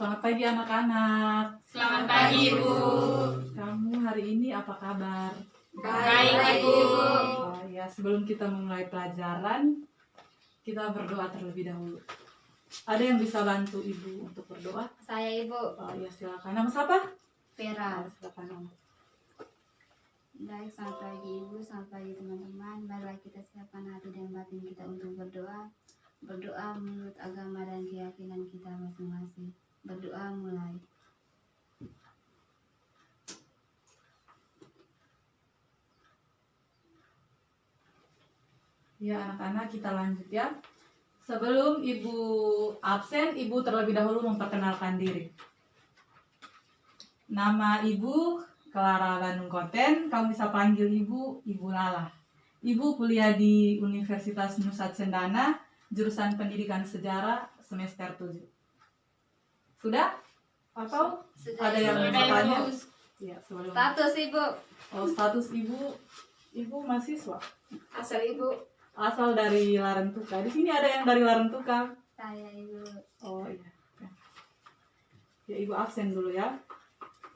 Selamat pagi anak-anak. Selamat pagi, Ibu. Kamu hari ini apa kabar? Baik, Ibu. Oh ya, sebelum kita memulai pelajaran, kita berdoa terlebih dahulu. Ada yang bisa bantu Ibu untuk berdoa? Saya Ibu Oh ya, silakan. Nama siapa? Vera. Silakan nama. Baik, selamat pagi Ibu, selamat pagi teman-teman. Marilah kita siapkan hati dan batin kita untuk berdoa. Berdoa menurut agama dan keyakinan kita masing-masing. Berdoa mulai. Ya anak-anak, kita lanjut ya. Sebelum Ibu absen, Ibu terlebih dahulu memperkenalkan diri. Nama Ibu Clara Bandung Koten, kamu bisa panggil Ibu Lala. Ibu kuliah di Universitas Nusa Cendana, jurusan Pendidikan Sejarah semester 7. Sudah? Atau Sudah, ada yang Ibu. mau tanya? Ya, sebelum. Status Ibu. Oh, status Ibu mahasiswa. Asal Ibu. Asal dari Larantuka. Di sini ada yang dari Larantuka. Saya Ibu. Oh iya. Ya, Ibu absen dulu ya.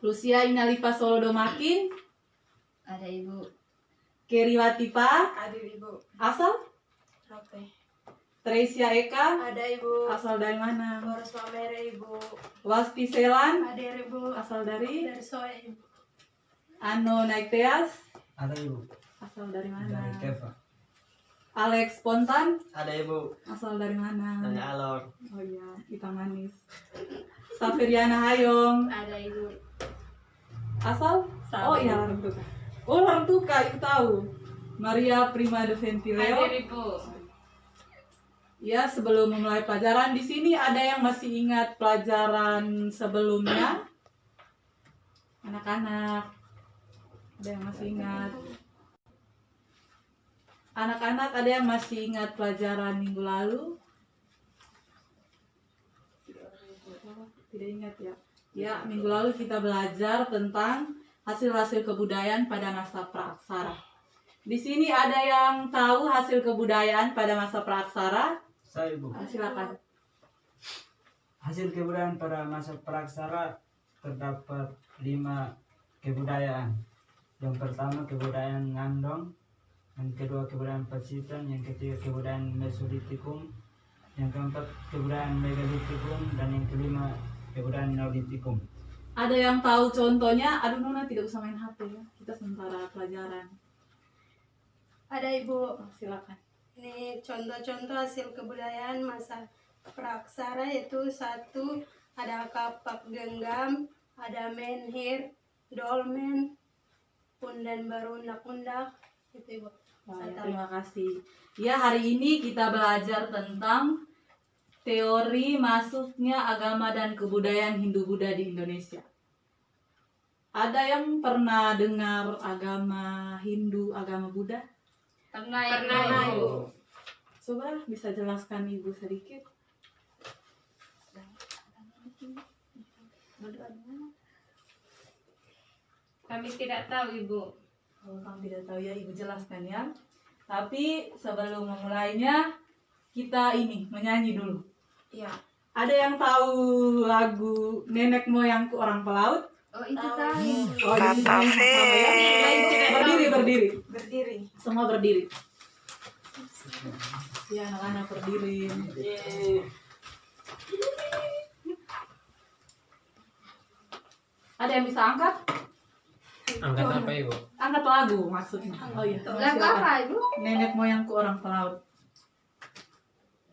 Lucia Inalipa Solodo Makin. Ada Ibu. Keriwatipa. Hadir, Ibu. Asal? Oke. Tresia Eka. Ada, Ibu. Asal dari mana? Boros Mamere, Ibu. Wasti Selan. Hadir, Ibu. Asal dari? Dari Soe, Ibu. Ano Naikteas. Ada Ibu. Asal dari mana? Dari Keva. Alex Spontan. Ada Ibu. Asal dari mana? Dari Alor. Oh iya, hitam manis. Safiriana Hayong. Ada Ibu. Asal? Oh iya, Larantuka. Oh, Larantuka, itu tahu. Maria Prima de Ventileo. Hadir, Ibu. Ya, sebelum memulai pelajaran, di sini ada yang masih ingat pelajaran sebelumnya? Anak-anak, ada yang masih ingat? Anak-anak, ada yang masih ingat pelajaran minggu lalu? Tidak ingat ya? Ya, minggu lalu kita belajar tentang hasil-hasil kebudayaan pada masa Praaksara. Di sini ada yang tahu hasil kebudayaan pada masa Praaksara? Saya Ibu. Silakan. Hasil kebudayaan pada masa Praaksara terdapat 5 kebudayaan. Yang pertama kebudayaan Ngandong, yang kedua kebudayaan Pacitan, yang ketiga kebudayaan Mesolitikum, yang keempat kebudayaan Megalitikum, dan yang kelima kebudayaan Neolitikum. Ada yang tahu contohnya? Aduh, Nona tidak usah main HP ya. Kita sementara pelajaran. Ada, Ibu. Oh, silakan. Ini contoh-contoh hasil kebudayaan masa Praaksara, yaitu 1, ada kapak genggam, ada menhir, dolmen, pundan baru undak-undak. Itu, Ibu. Oh, ya, terima kasih. Ya, hari ini kita belajar tentang teori masuknya agama dan kebudayaan Hindu-Buddha di Indonesia. Ada yang pernah dengar agama Hindu, agama Buddha? Pernah Ibu. Coba bisa jelaskan Ibu sedikit. Kami tidak tahu, Ibu. Kalau kamu tidak tahu ya, Ibu jelaskan ya. Tapi sebelum memulainya, kita menyanyi dulu. Iya. Ada yang tahu lagu Nenek Moyangku Orang Pelaut? Oh, itu tahu. Oh, ini sama ya. Berdiri. Berdiri. Semua berdiri. Ya, anak-anak berdiri. Ada yang bisa angkat? Angkat apa Ibu? Angkat lagu maksudnya. Oh iya. Lagu Silakan. apa Ibu? Nenek Moyangku Orang Pelaut.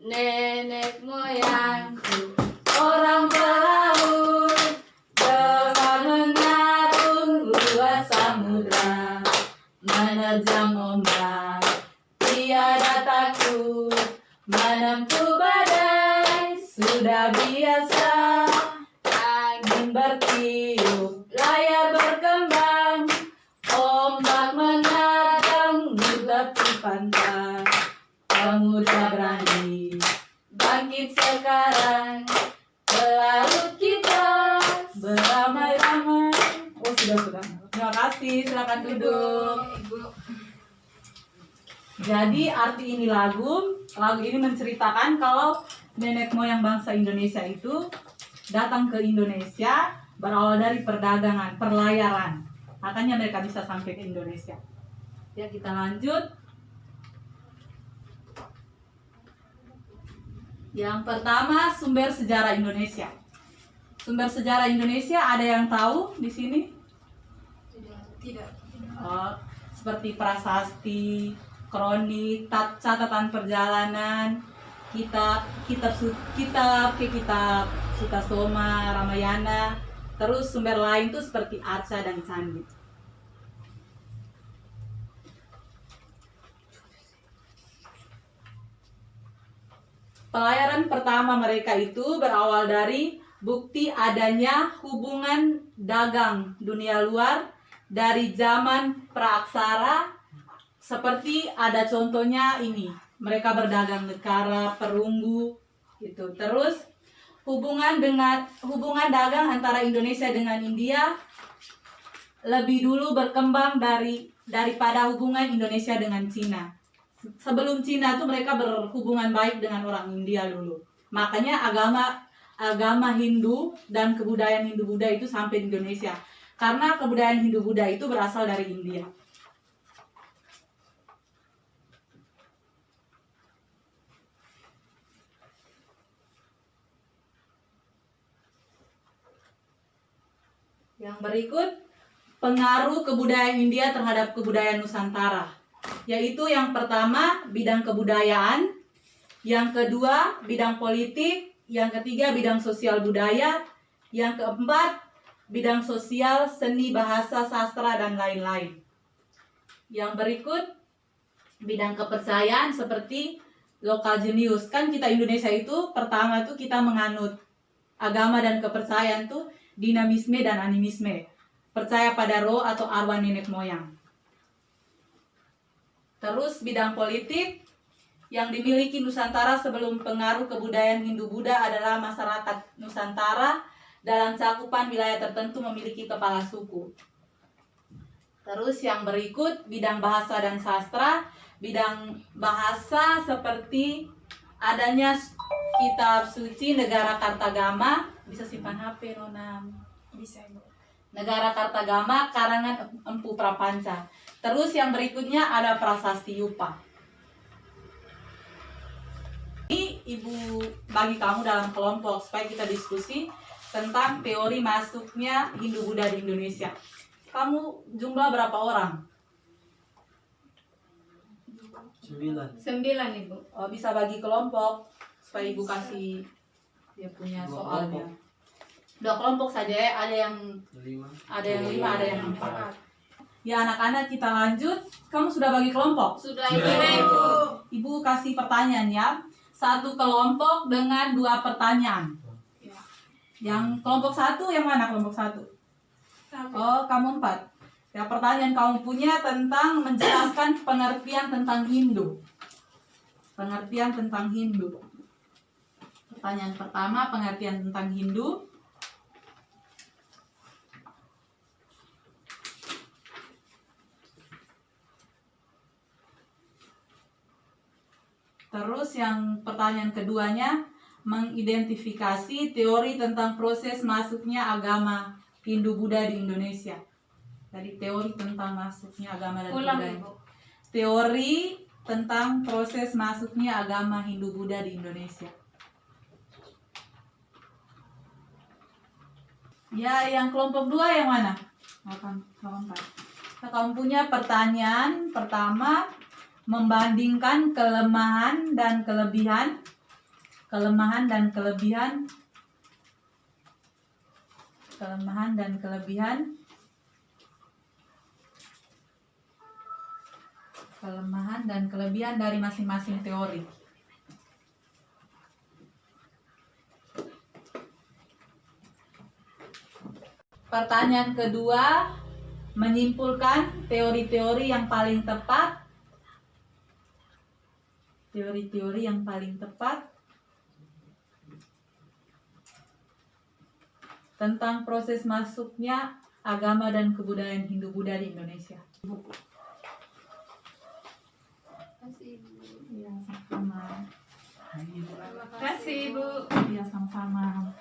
Nenek moyangku Orang pelaut dengan mengarung luas samudra, menerjang ombak, tiada takut, menempuh badai, sudah biasa, angin bertiup, layar berkembang, ombak menerjang di tepi pantai, pemuda berani bangkit sekarang, pelaut kita beramai-ramai. Oh, sudah. Terima kasih, silakan duduk. Jadi arti ini lagu ini menceritakan kalau nenek moyang bangsa Indonesia itu datang ke Indonesia berawal dari perdagangan, perlayaran. Makanya mereka bisa sampai ke Indonesia. Ya, kita lanjut. Yang pertama, sumber sejarah Indonesia. Sumber sejarah Indonesia ada yang tahu di sini? Tidak. Oh, seperti prasasti, kronik, catatan perjalanan, kitab Sutasoma, Ramayana. Terus sumber lain tuh seperti arca dan candi. Pelayaran pertama mereka itu berawal dari bukti adanya hubungan dagang dunia luar dari zaman praaksara, seperti ada contohnya ini, mereka berdagang negara, perunggu gitu. Terus hubungan dagang antara Indonesia dengan India lebih dulu berkembang daripada hubungan Indonesia dengan Cina. Sebelum Cina tuh mereka berhubungan baik dengan orang India dulu. Makanya agama Hindu dan kebudayaan Hindu-Buddha itu sampai di Indonesia. Karena kebudayaan Hindu-Buddha itu berasal dari India. Yang berikut, pengaruh kebudayaan India terhadap kebudayaan Nusantara. Yaitu yang pertama, bidang kebudayaan. Yang kedua, bidang politik. Yang ketiga, bidang sosial budaya. Yang keempat, bidang sosial, seni, bahasa, sastra, dan lain-lain. Yang berikut, bidang kepercayaan seperti lokal jenius. Kan kita Indonesia itu pertama tuh kita menganut agama dan kepercayaan tuh dinamisme dan animisme. Percaya pada roh atau arwah nenek moyang. Terus bidang politik yang dimiliki Nusantara sebelum pengaruh kebudayaan Hindu-Buddha adalah masyarakat Nusantara dalam cakupan wilayah tertentu memiliki kepala suku. Terus yang berikut, bidang bahasa dan sastra. Bidang bahasa seperti adanya kitab suci Negara Kartagama. Bisa simpan HP, Nona? Bisa, Ibu. Negara Kartagama karangan Empu Prapanca. Terus yang berikutnya ada prasasti Yupa. Ini Ibu bagi kamu dalam kelompok supaya kita diskusi tentang teori masuknya Hindu-Buddha di Indonesia. Kamu jumlah berapa orang? 9. 9, Ibu. Oh, bisa bagi kelompok supaya Ibu kasih dia punya Dua soalnya. kelompok. 2 kelompok saja ya, ada yang 5, ada yang 5, ada yang 4. Ya anak-anak, kita lanjut. Kamu sudah bagi kelompok? Sudah, Ibu. Ibu kasih pertanyaan ya. 1 kelompok dengan 2 pertanyaan. Ya. Yang kelompok 1 yang mana kelompok 1? Kami. Oh, kamu 4. Ya, pertanyaan kamu punya tentang menjelaskan pengertian tentang Hindu. Pengertian tentang Hindu. Pertanyaan pertama, pengertian tentang Hindu. Terus yang pertanyaan keduanya, mengidentifikasi teori tentang proses masuknya agama Hindu-Buddha di Indonesia. Jadi teori tentang masuknya agama dan Ulang, budaya. Ibu. Teori tentang proses masuknya agama Hindu-Buddha di Indonesia. Ya, yang kelompok 2 yang mana? Kelompok 4. Kamu punya pertanyaan pertama, membandingkan kelemahan dan kelebihan dari masing-masing teori. Pertanyaan kedua, menyimpulkan teori-teori yang paling tepat. Teori-teori yang paling tepat tentang proses masuknya agama dan kebudayaan Hindu-Buddha di Indonesia. Kasih Ibu. Iya, sama-sama. Terima kasih, Ibu. Iya, sama-sama.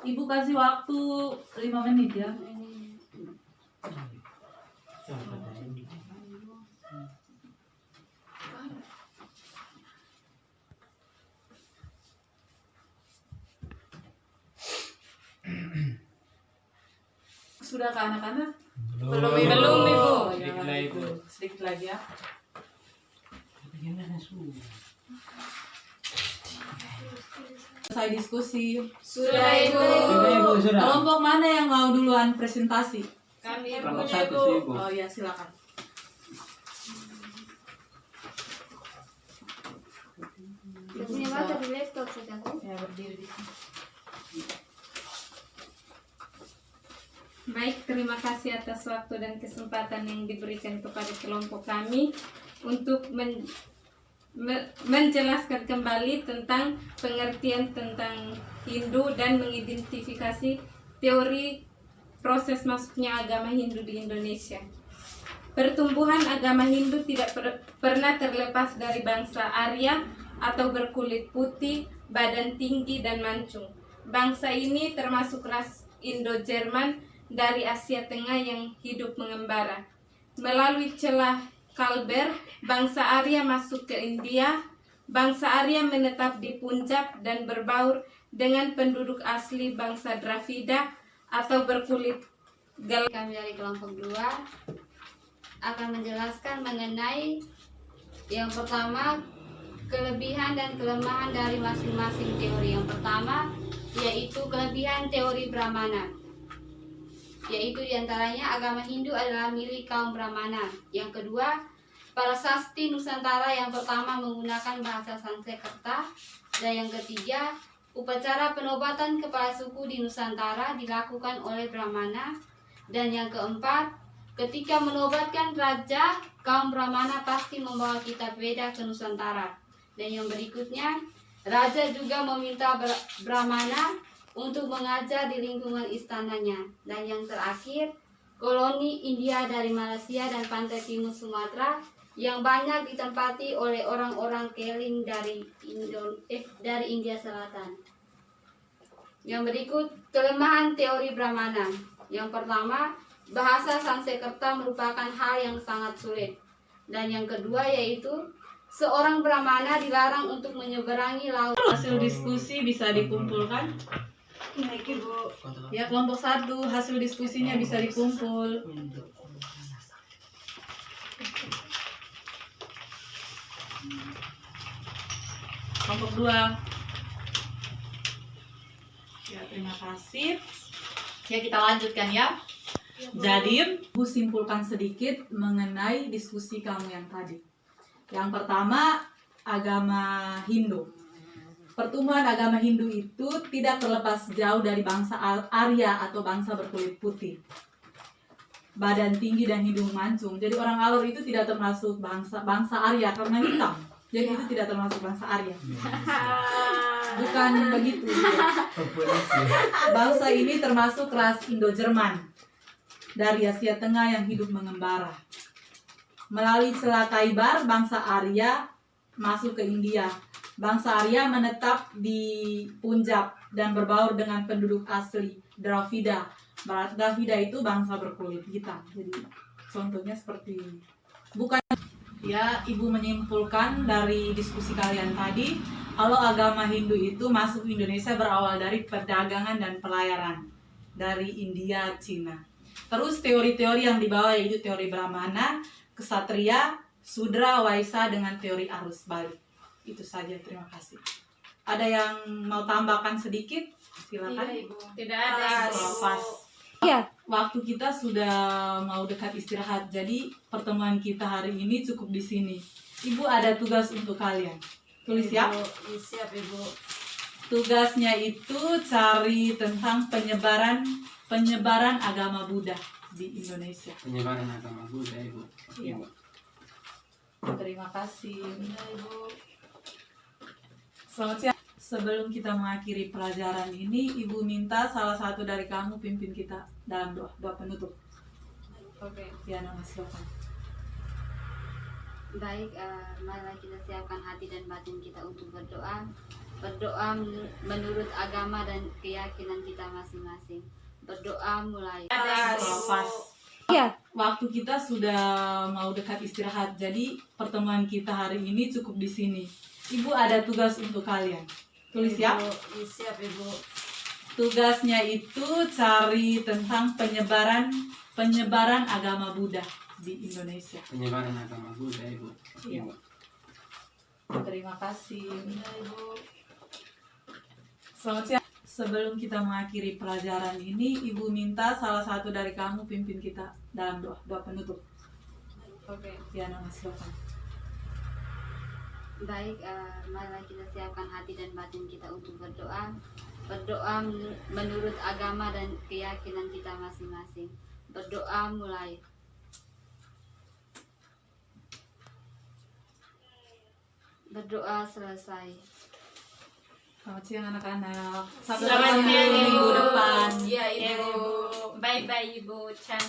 Ibu kasih waktu 5 menit ya. Sudah ke anak-anak? Belum, Ibu. Oh, ya, Sedikit lagi, Bu. sedikit lagi ya. Selesai diskusi. Sudah, Ibu. Sudah, Ibu, sudah. Kelompok mana yang mau duluan presentasi? Kami Kelompok punya, satu Ibu. sih, Bu. Oh ya, silakan. Kita punya baca di laptop saudara. Ya, berdiri di sini. Baik, terima kasih atas waktu dan kesempatan yang diberikan kepada kelompok kami untuk menjelaskan kembali tentang pengertian tentang Hindu dan mengidentifikasi teori proses masuknya agama Hindu di Indonesia. Pertumbuhan agama Hindu tidak pernah terlepas dari bangsa Arya atau berkulit putih, badan tinggi, dan mancung. Bangsa ini termasuk ras Indo-Jerman dari Asia Tengah yang hidup mengembara. Melalui celah Kalber, bangsa Arya masuk ke India. Bangsa Arya menetap di Punjab dan berbaur dengan penduduk asli bangsa Dravida atau berkulit gelap. Kami dari kelompok 2 akan menjelaskan mengenai yang pertama kelebihan dan kelemahan dari masing-masing teori. Yang pertama yaitu kelebihan teori Brahmana, yaitu diantaranya agama Hindu adalah milik kaum Brahmana. Yang kedua, para sasti Nusantara yang pertama menggunakan bahasa Sanskerta. Dan yang ketiga, upacara penobatan kepala suku di Nusantara dilakukan oleh Brahmana. Dan yang keempat, ketika menobatkan raja, kaum Brahmana pasti membawa kitab Veda ke Nusantara. Dan yang berikutnya, raja juga meminta Brahmana untuk mengajar di lingkungan istananya. Dan yang terakhir, koloni India dari Malaysia dan pantai timur Sumatera yang banyak ditempati oleh orang-orang Keling dari India Selatan. Yang berikut, kelemahan teori Brahmana. Yang pertama, bahasa Sanskerta merupakan hal yang sangat sulit. Dan yang kedua yaitu seorang Brahmana dilarang untuk menyeberangi laut. Hasil diskusi bisa dikumpulkan. Baik, Ibu. Ya, kelompok 1 hasil diskusinya bisa dikumpul. Kelompok 2. Ya, terima kasih. Ya, kita lanjutkan ya. Jadi, aku simpulkan sedikit mengenai diskusi kamu yang tadi. Yang pertama, agama Hindu. Pertumbuhan agama Hindu itu tidak terlepas jauh dari bangsa Arya atau bangsa berkulit putih, badan tinggi dan hidung mancung. Jadi orang Alor itu tidak termasuk bangsa Arya karena hitam. Jadi itu tidak termasuk bangsa Arya. Bukan begitu. Bangsa ini termasuk ras Indo-Jerman dari Asia Tengah yang hidup mengembara. Melalui Selat Khyber, bangsa Arya masuk ke India. Bangsa Arya menetap di Punjab dan berbaur dengan penduduk asli Dravida. Dravida itu bangsa berkulit hitam. Jadi contohnya seperti bukan ya, Ibu menyimpulkan dari diskusi kalian tadi kalau agama Hindu itu masuk Indonesia berawal dari perdagangan dan pelayaran dari India, Cina. Terus teori-teori yang dibawa yaitu teori Brahmana, Ksatria, Sudra, Waisa dengan teori arus balik. Itu saja, terima kasih. Ada yang mau tambahkan sedikit? Silakan. Iya, Ibu. Tidak ada. Pas. Iya. Waktu kita sudah mau dekat istirahat, jadi pertemuan kita hari ini cukup di sini. Ibu ada tugas untuk kalian. Tulis ya. Siap, Ibu. Tugasnya itu cari tentang penyebaran agama Buddha di Indonesia. Penyebaran agama Buddha, Ibu. Iya. Terima kasih. Ibu. Selamat siang. Sebelum kita mengakhiri pelajaran ini, Ibu minta salah satu dari kamu pimpin kita dalam doa penutup. Oke. Ya, nama silakan. Baik, marilah kita siapkan hati dan batin kita untuk berdoa. Berdoa menurut agama dan keyakinan kita masing-masing. Berdoa mulai. Pas. Iya. Waktu kita sudah mau dekat istirahat, jadi pertemuan kita hari ini cukup di sini. Ibu ada tugas untuk kalian. Tulis ya. Siap Ibu. Tugasnya itu cari tentang penyebaran agama Buddha di Indonesia. Penyebaran agama Buddha Ibu. Iya. Terima kasih. Selamat siang. Sebelum kita mengakhiri pelajaran ini, Ibu minta salah satu dari kamu pimpin kita dalam doa penutup. Oke. Ya, nama silakan. Baik, marilah kita siapkan hati dan batin kita untuk berdoa. Berdoa menurut agama dan keyakinan kita masing-masing. Berdoa mulai. Berdoa selesai. Selamat siang anak-anak. Selamat siang, Ibu. minggu depan. Iya Ya, Ibu. Ibu. Bye-bye, Ibu Chan.